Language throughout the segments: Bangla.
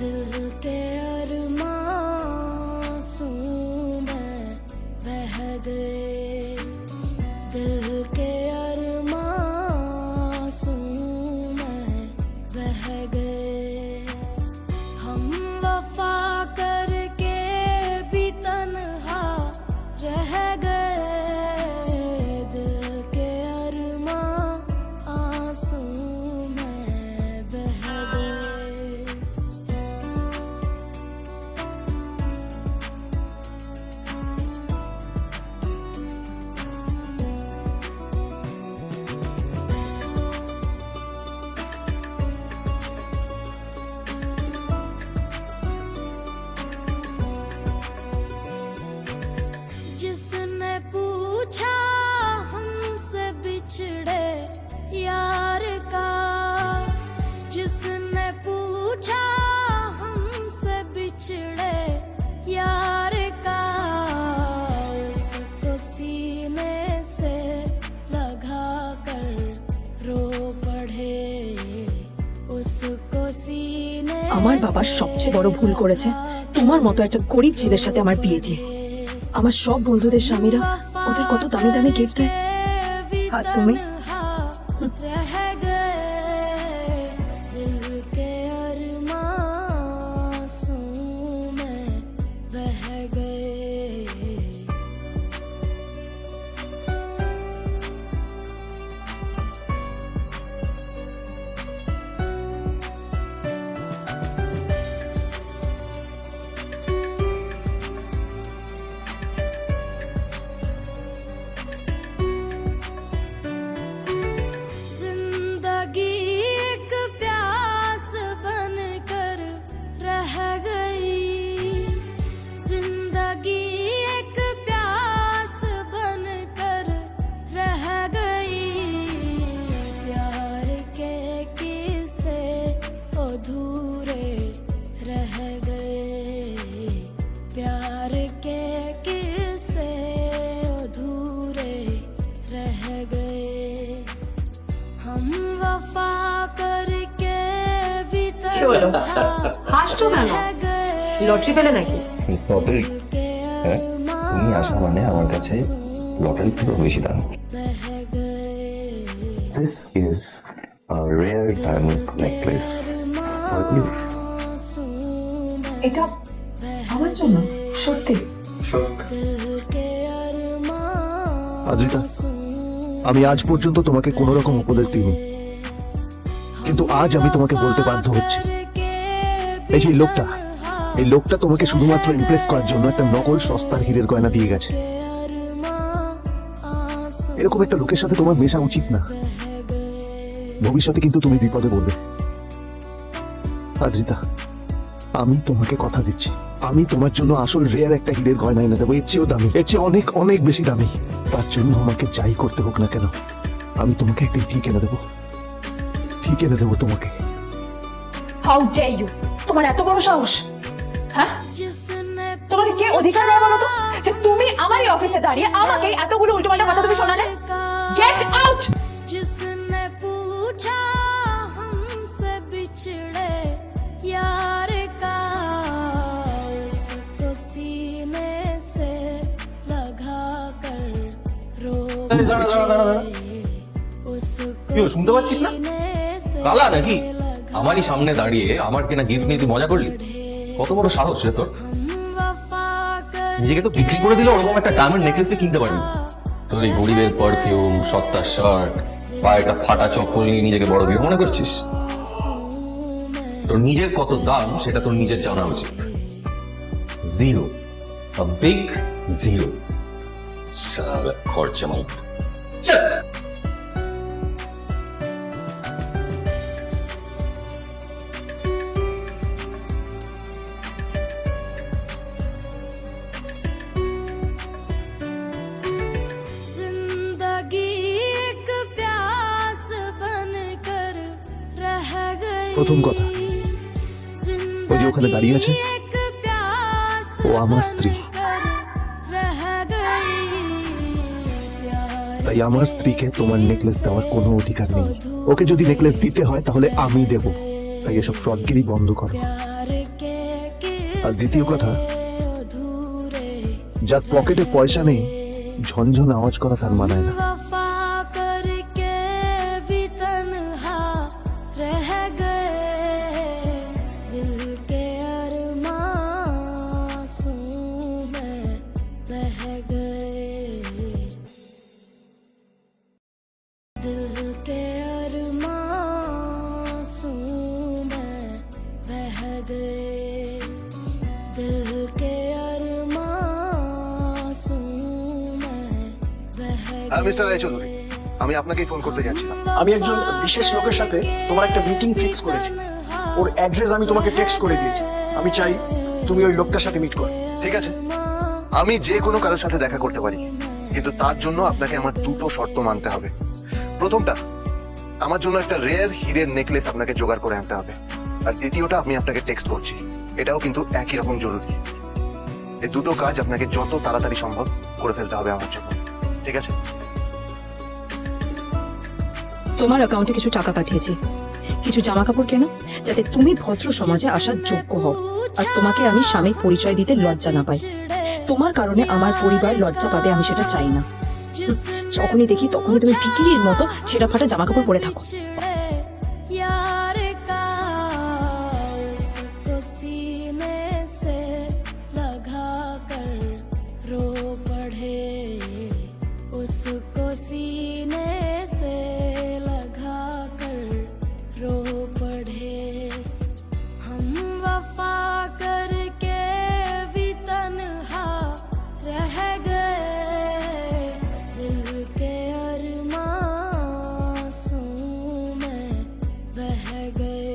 दिल के अरमासूं में बह गए, दिल के अरमासूं में बह गए। हम वफा करके भी तन्हा रह गए, दिल के अरमां आंसू में बह गए। जिसने पूछा हमसे बिछड़े यार का, जिसने पूछा हमसे बिछड़े यार का, उसको सीने से लगा कर रो पड़े, उसको सीने আমার বাবা সবচেয়ে বড় ভুল করেছে তোমার মতো একটা গরিব ছেলের সাথে আমার বিয়ে দিয়ে। আমার সব বন্ধুদের স্বামীরা ওদের কত দামি দামি গিফট দেয়, আর তুমি रह गए, दिल के अरमासूं में बह गए। जिंदगी एक प्यास बनकर रह गई, जिंदगी एक प्यास बनकर रह गई। प्यार के किस्से अधूरे रह गए, प्यार के किस्से अधूरे रह गए। हम वफा करके भी কি হলো? হাসছো কেন? লটারি পেলে নাকি? লটারি? হ্যাঁ, তুমি আসা মানে আমার কাছে লটারি থেকে বেশি দাম। This is a rare diamond necklace for you. এটা আমার জন্য সত্যি? আদ্রিতা, আমি আজ পর্যন্ত তোমাকে কোনো রকম উপদেশ দিইনি, কিন্তু আজ আমি তোমাকে বলতে বাধ্য হচ্ছি। এই যে এই লোকটা তোমাকে শুধুমাত্র ইমপ্রেস করার জন্য একটা নকল সস্তার হীরের গয়না দিয়ে গেছে। এরকম একটা লোকের সাথে তোমার মেশা উচিত না, ভবিষ্যতে কিন্তু তুমি বিপদে পড়বে। আদ্রিতা, আমি তোমাকে কথা দিচ্ছি, আমি তোমার জন্য আসল রেয়ার একটা হীরের গয়না এনে দেবো, এর চেয়েও দামি, এর চেয়ে অনেক অনেক বেশি দামি। তার জন্য আমাকে যাই করতে হোক না কেন, আমি তোমাকে একদিন ঠিক এনে দেবো, ঠিক এনে দেবো তোমাকে। How dare you! তোমার এত বড় সাহস! হ্যাঁ, তোমাকে কে অধিকার দেয় বলো তো যে তুমি আমারই অফিসে দাঁড়িয়ে আমাকে এতগুলো উল্টোপাল্টা কথা তুমি শোনালে? Get out! जिसने पूछा हमसे बिछड़े यार का, उसको सीने से लगा कर रो কি হলো, শুনতে পাচ্ছিস না? কালা নাকি? আমারই সামনে দাঁড়িয়ে আমার কেনা গিফট নিয়ে তুই মজা করলি? কত বড় সাহস রে তোর! নিজেকে তো বিক্রি করে দিলে ওরকম একটা ডায়মন্ড নেকলেস কিনতে পারবি। তোর এই গরিবের পারফিউম, সস্তা শার্ট, পায়ে একটা ফাটা চপ্পল নিয়ে নিজেকে বড় বীর মনে করছিস? তোর নিজের কত দাম সেটা তোর নিজের জানা উচিত। Zero, a big zero. সালা খরচা মাইত। চল। जिंदगी एक प्यास बनकर रह गई। প্রথম কথা, ওই যে ওখানে দাঁড়িয়ে আছে, ও আমার স্ত্রী। তাই আমার স্ত্রীকে তোমার নেকলেস দেওয়ার কোনো অধিকার নেই। ওকে যদি নেকলেস দিতে হয় তাহলে আমি দেব। তাই এসব ফ্রডগিরি বন্ধ করো। আর দ্বিতীয় কথা, अधूरे যার পকেটে পয়সা নেই ঝনঝন আওয়াজ করা তার মানায় না। वफा करके भी तन्हा रह गए दिल के अरमासूं में बह गए दिल के अरमासूं में बह गए दिल के अरमासूं में बह মিস্টার রায়চৌধুরী, আমি আপনাকেই ফোন করতে যাচ্ছিলাম। আমি একজন বিশেষ লোকের সাথে তোমার একটা মিটিং ফিক্স করেছি। ওর অ্যাড্রেস আমি তোমাকে টেক্সট করে দিয়েছি। আমি চাই তুমি ওই লোকটার সাথে মিট করো। ঠিক আছে, আমি যে কোনো কারোর সাথে দেখা করতে পারি, কিন্তু তার জন্য আপনাকে আমার দুটো শর্ত মানতে হবে। প্রথমটা, আমার জন্য একটা রেয়ার হিরের নেকলেস আপনাকে জোগাড় করে আনতে হবে। আর দ্বিতীয়টা, আমি আপনাকে টেক্সট করছি, এটাও কিন্তু একই রকম জরুরি। এই দুটো কাজ আপনাকে যত তাড়াতাড়ি সম্ভব করে ফেলতে হবে আমার জন্য, ঠিক আছে? তোমার অ্যাকাউন্টে কিছু টাকা পাঠিয়েছি, কিছু জামা কাপড় কেনো, যাতে তুমি ভদ্র সমাজে আসার যোগ্য হও, আর তোমাকে আমি স্বামীর পরিচয় দিতে লজ্জা না পাই। তোমার কারণে আমার পরিবার লজ্জা পাবে, আমি সেটা চাই না। যখনই দেখি তখনই তুমি ভিখিরির মতো ছেঁড়া ফাটা জামা কাপড় পরে থাকো। यार का उसको सीने से लगा कर रो पड़े उसको सीने से लगा कर रो पड़े हम वफा करके भी तन्हा रह गए दिल के अरमासूं में बह गए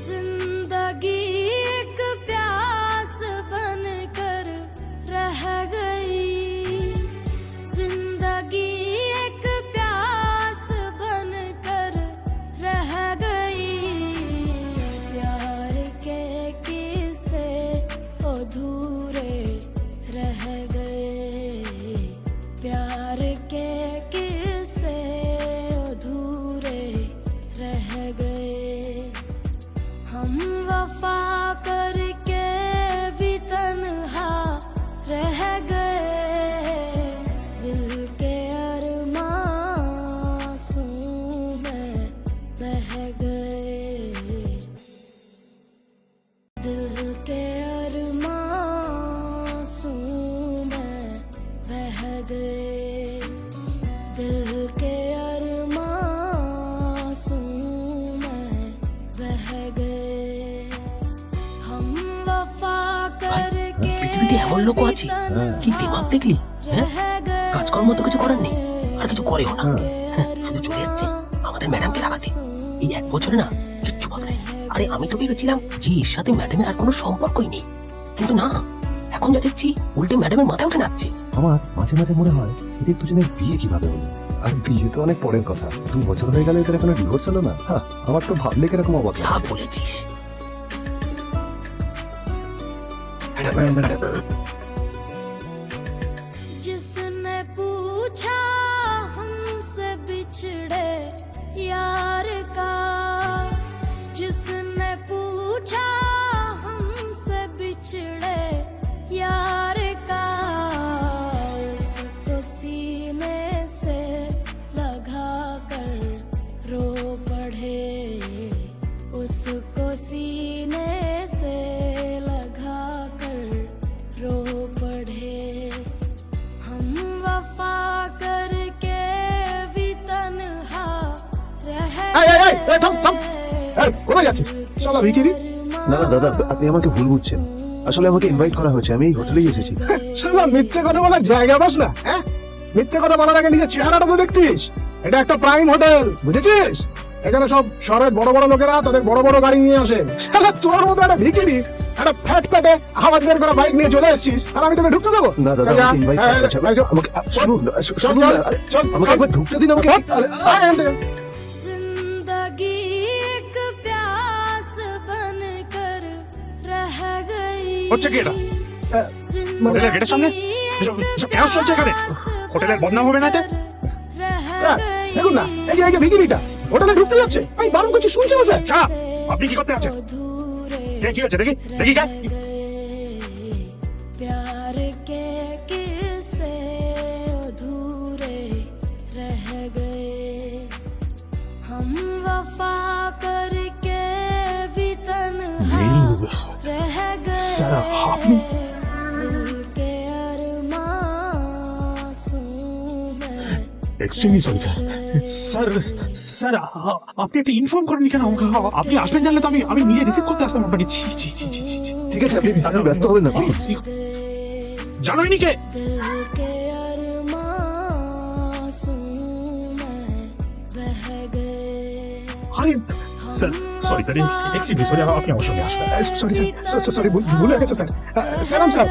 जिंदगी एक प्यास बनकर रह गई जिंदगी एक प्यास बनकर रह गई प्यार के किस्से अधूरे रह गए प्यार के किस्से अधूरे रह गए हम वफा करके भी तन्हा रह गए दिल के अरमासूं में बह गए दिल के अरमासूं में बह गए दिल के अरमासूं में बह गए हम वफा करके পৃথিবীতে এমন লোক আছে কি দিমাগ দেখলি, হ্যাঁ? কাজকর্ম তো কিছু করার নেই, আর কিছু করেও না, হ্যাঁ, শুধু চলে এসছে আমাদের ম্যাডামকে রাখাতে। এই 1 বছরে না কিচ্ছু বদলায়। আরে আমি তো ভেবেছিলাম যে এর সাথে ম্যাডামের আর কোনো সম্পর্কই নেই, কিন্তু না, এখন যা দেখছি উল্টে ম্যাডামের মাথায় উঠে নাচছে। আমার মাঝে মাঝে মনে হয় এদের দুজনের বিয়ে কিভাবে হলো। আর বিয়ে তো অনেক পরের কথা, 2 বছর হয়ে গেল এদের এখনো ডিভোর্স হলো না। হ্যাঁ, আমার তো ভাবলে কিরকম অবাক যা লাগছে। বলেছিস। जिसने पूछा हमसे बिछड़े यार का जिसने पूछा हमसे बिछड़े यार का उसको सीने से लगा कर रो पड़े उसको सीने से लगा कर रो पड़े हम वफा करके भी तन्हा रह কোথায় যাচ্ছিস? শালা ভিখিরি। না না দাদা, আপনি আমাকে ভুল বুঝছেন। আসলে আমাকে ইনভাইট করা হয়েছে, আমি এই হোটেলেই এসেছি। শালা মিথ্যে কথা বলার জায়গা পাস না, হ্যাঁ? মিথ্যে কথা বলার আগে নিজের চেহারাটা তো দেখতিস। এটা একটা প্রাইম হোটেল, বুঝেছিস? এখানে সব শহরের বড় বড় লোকেরা তাদের বড় বড় গাড়ি নিয়ে আসে। শালা তোর মতো একটা ভিখিরি একটা ফ্যাট প্যাটে আওয়াজ বের করা বাইক নিয়ে চলে এসেছিস, আর আমি তোকে ঢুকতে দেবো? না দাদা, আমাকে ইনভাইট করা হয়েছে। আমাকে শুনুন, শুনুন, আরে, আমাকে একবার ঢুকতে দিন আমাকে। আরে, চল, जिंदगी হচ্ছে কি এটা হোটেলের গেটের সামনে এসব কেন চলছে এখানে হোটেলের বদনাম হবে না এতে? স্যার দেখুন না, এই যে ভিকিরিটা হোটেলে ঢুকতে যাচ্ছে, আমি বারণ করছি শুনছি না স্যার। শাহ, আপনি কি করতে আছেন? কি হচ্ছে দেখি দেখি কে? प्यार के किस्से अधूरे रह गए, हम वफा करके भी तन्हा रह गए, স্যার আপনি दिल के अरमासूं में extremely sorry sir sir sir আপনি একটা ইনফর্ম করেননি কেন আমাকে? আপনি আসবেন জানলে তো আমি নিজে রিসিভ করতে আসতাম আপনাকে। ছি ছি ছি ছি ছি ছি। ঠিক আছে আপনি ব্যস্ত হবেন না প্লিজ। জানোই নি কে? दिल के अरमासूं में बह गए। আরে sir sorry sir extremely sorry, আপনি আমার সঙ্গে আসবেন। সরি স্যার, সরি ভুল হয়ে গেছে স্যার। স্যার